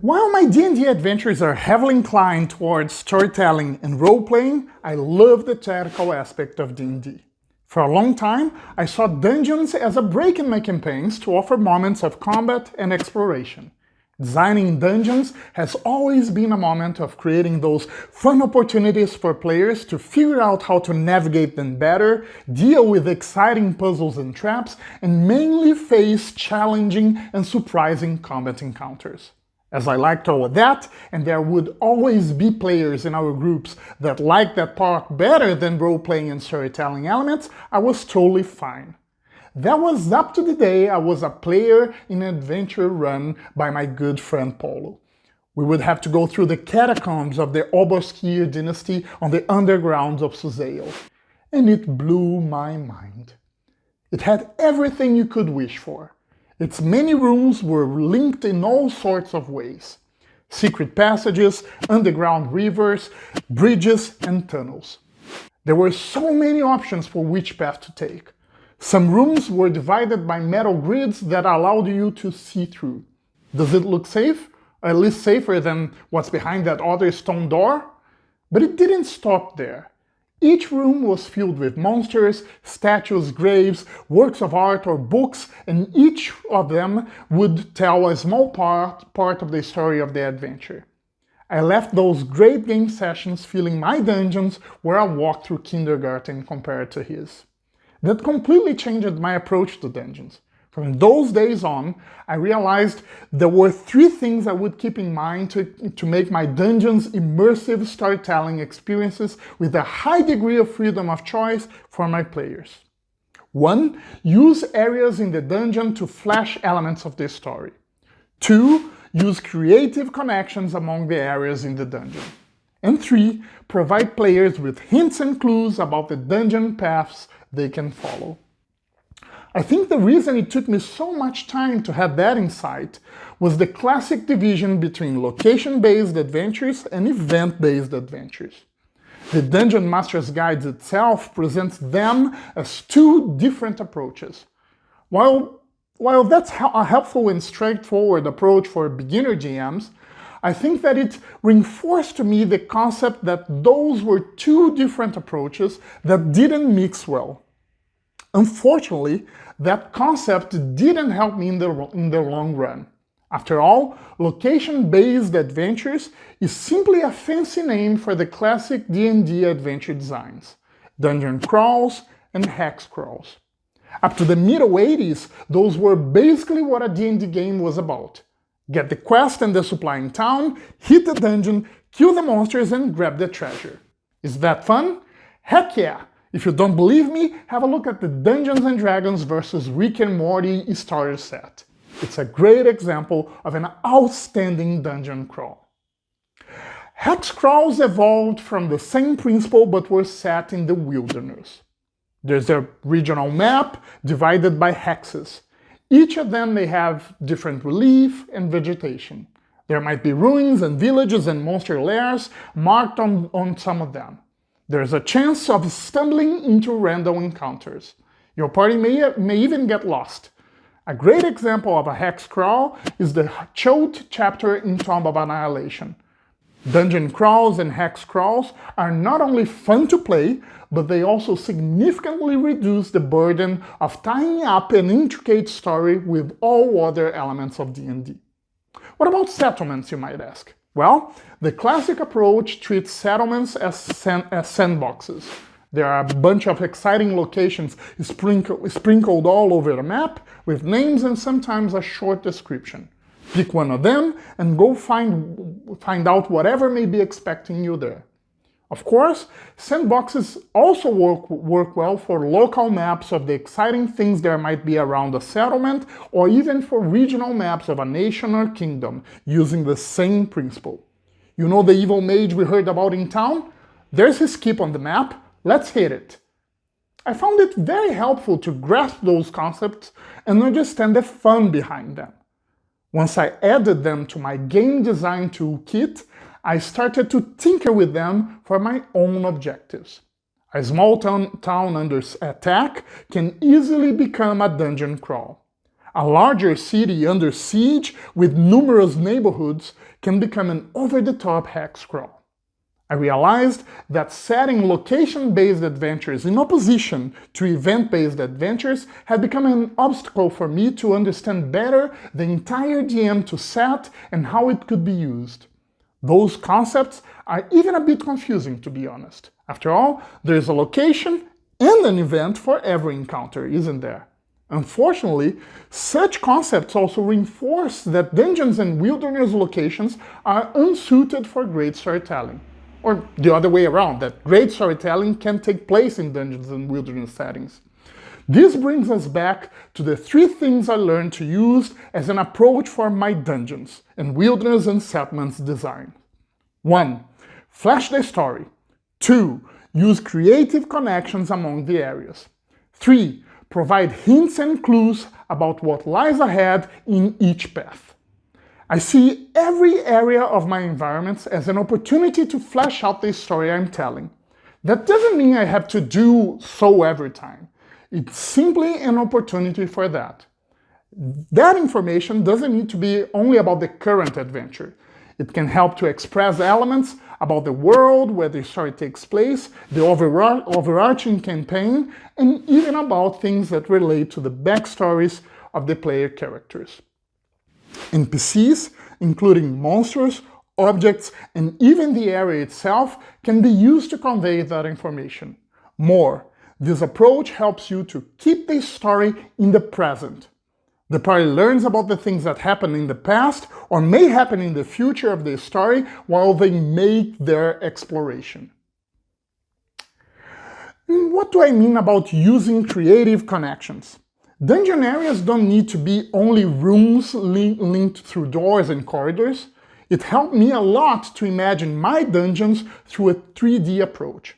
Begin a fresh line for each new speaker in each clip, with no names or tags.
While my D&D adventures are heavily inclined towards storytelling and role-playing, I love the tactical aspect of D&D. For a long time, I saw dungeons as a break in my campaigns to offer moments of combat and exploration. Designing dungeons has always been a moment of creating those fun opportunities for players to figure out how to navigate them better, deal with exciting puzzles and traps, and mainly face challenging and surprising combat encounters. As I liked all of that, and there would always be players in our groups that liked that part better than role-playing and storytelling elements, I was totally fine. That was up to the day I was a player in an adventure run by my good friend Paulo. We would have to go through the catacombs of the Oborskir dynasty on the undergrounds of Suzail, and it blew my mind. It had everything you could wish for. Its many rooms were linked in all sorts of ways. Secret passages, underground rivers, bridges, and tunnels. There were so many options for which path to take. Some rooms were divided by metal grids that allowed you to see through. Does it look safe? At least safer than what's behind that other stone door? But it didn't stop there. Each room was filled with monsters, statues, graves, works of art, or books, and each of them would tell a small part of the story of the adventure. I left those great game sessions feeling my dungeons were a walk through kindergarten compared to his. That completely changed my approach to dungeons. From those days on, I realized there were three things I would keep in mind to make my dungeons immersive storytelling experiences with a high degree of freedom of choice for my players. 1. Use areas in the dungeon to flesh elements of the story. 2. Use creative connections among the areas in the dungeon. And 3. Provide players with hints and clues about the dungeon paths they can follow. I think the reason it took me so much time to have that insight was the classic division between location-based adventures and event-based adventures. The Dungeon Master's Guide itself presents them as two different approaches. While that's a helpful and straightforward approach for beginner GMs, I think that it reinforced to me the concept that those were two different approaches that didn't mix well. Unfortunately, that concept didn't help me in the long run. After all, location-based adventures is simply a fancy name for the classic D&D adventure designs, dungeon crawls and hex crawls. Up to the middle 80s, those were basically what a D&D game was about. Get the quest and the supply in town, hit the dungeon, kill the monsters, and grab the treasure. Is that fun? Heck yeah! If you don't believe me, have a look at the Dungeons & Dragons vs. Rick and Morty starter set. It's a great example of an outstanding dungeon crawl. Hex crawls evolved from the same principle but were set in the wilderness. There's a regional map divided by hexes. Each of them may have different relief and vegetation. There might be ruins and villages and monster lairs marked on some of them. There's a chance of stumbling into random encounters. Your party may even get lost. A great example of a hex crawl is the Chode chapter in Tomb of Annihilation. Dungeon crawls and hex crawls are not only fun to play, but they also significantly reduce the burden of tying up an intricate story with all other elements of D&D. What about settlements, you might ask? Well, the classic approach treats settlements as sandboxes. There are a bunch of exciting locations sprinkled all over the map with names and sometimes a short description. Pick one of them and go find out whatever may be expecting you there. Of course, sandboxes also work well for local maps of the exciting things there might be around a settlement, or even for regional maps of a nation or kingdom, using the same principle. You know the evil mage we heard about in town? There's his keep on the map, let's hit it. I found it very helpful to grasp those concepts and understand the fun behind them. Once I added them to my game design toolkit, I started to tinker with them for my own objectives. A small town under attack can easily become a dungeon crawl. A larger city under siege with numerous neighborhoods can become an over-the-top hex crawl. I realized that setting location-based adventures in opposition to event-based adventures had become an obstacle for me to understand better the entire DM to set and how it could be used. Those concepts are even a bit confusing, to be honest. After all, there's a location and an event for every encounter, isn't there? Unfortunately, such concepts also reinforce that dungeons and wilderness locations are unsuited for great storytelling. Or the other way around, that great storytelling can take place in dungeons and wilderness settings. This brings us back to the 3 things I learned to use as an approach for my dungeons and wilderness and settlements design. 1. Flesh the story. 2. Use creative connections among the areas. 3. Provide hints and clues about what lies ahead in each path. I see every area of my environments as an opportunity to flesh out the story I'm telling. That doesn't mean I have to do so every time. It's simply an opportunity for that. That information doesn't need to be only about the current adventure. It can help to express elements about the world where the story takes place, the overarching campaign, and even about things that relate to the backstories of the player characters. NPCs, including monsters, objects, and even the area itself, can be used to convey that information. More, this approach helps you to keep the story in the present. The party learns about the things that happened in the past or may happen in the future of the story while they make their exploration. What do I mean about using creative connections? Dungeon areas don't need to be only rooms linked through doors and corridors. It helped me a lot to imagine my dungeons through a 3D approach.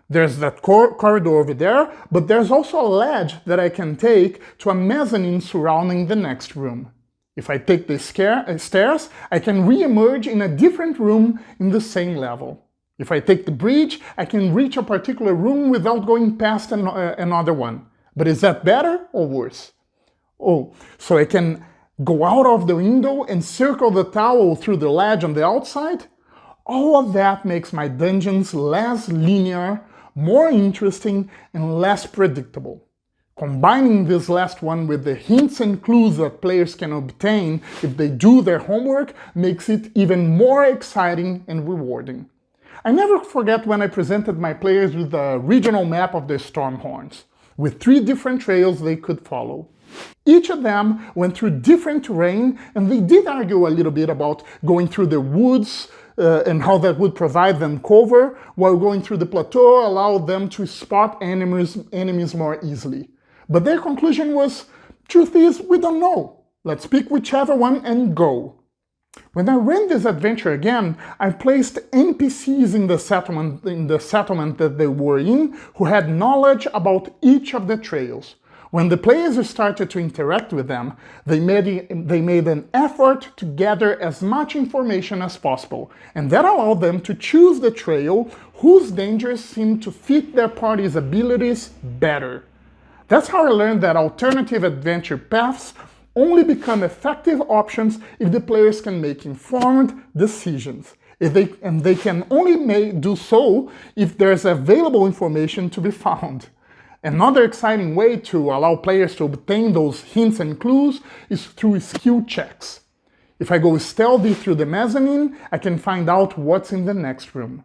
There's that corridor over there, but there's also a ledge that I can take to a mezzanine surrounding the next room. If I take the stairs, I can re-emerge in a different room in the same level. If I take the bridge, I can reach a particular room without going past another one. But is that better or worse? Oh, so I can go out of the window and circle the tower through the ledge on the outside? All of that makes my dungeons less linear, more interesting, and less predictable. Combining this last one with the hints and clues that players can obtain if they do their homework makes it even more exciting and rewarding. I never forget when I presented my players with a regional map of the Stormhorns, with 3 different trails they could follow. Each of them went through different terrain, and they did argue a little bit about going through the woods and how that would provide them cover, while going through the plateau allowed them to spot enemies more easily. But their conclusion was, truth is, we don't know. Let's pick whichever one and go. When I ran this adventure again, I placed NPCs in the settlement that they were in who had knowledge about each of the trails. When the players started to interact with them, they made an effort to gather as much information as possible, and that allowed them to choose the trail whose dangers seemed to fit their party's abilities better. That's how I learned that alternative adventure paths only become effective options if the players can make informed decisions. And they can only do so if there's available information to be found. Another exciting way to allow players to obtain those hints and clues is through skill checks. If I go stealthy through the mezzanine, I can find out what's in the next room.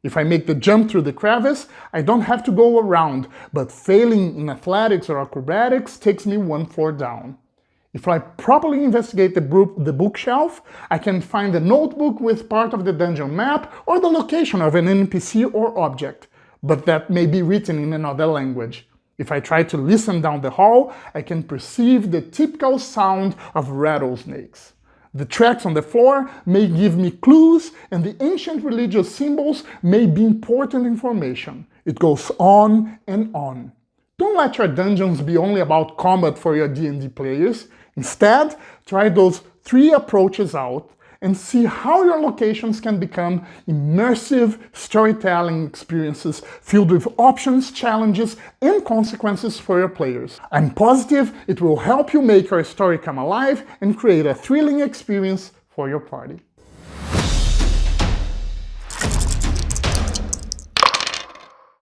If I make the jump through the crevice, I don't have to go around, but failing in athletics or acrobatics takes me 1 floor down. If I properly investigate the bookshelf, I can find a notebook with part of the dungeon map or the location of an NPC or object, but that may be written in another language. If I try to listen down the hall, I can perceive the typical sound of rattlesnakes. The tracks on the floor may give me clues, and the ancient religious symbols may be important information. It goes on and on. Don't let your dungeons be only about combat for your D&D players. Instead, try those 3 approaches out and see how your locations can become immersive storytelling experiences filled with options, challenges, and consequences for your players. I'm positive it will help you make your story come alive and create a thrilling experience for your party.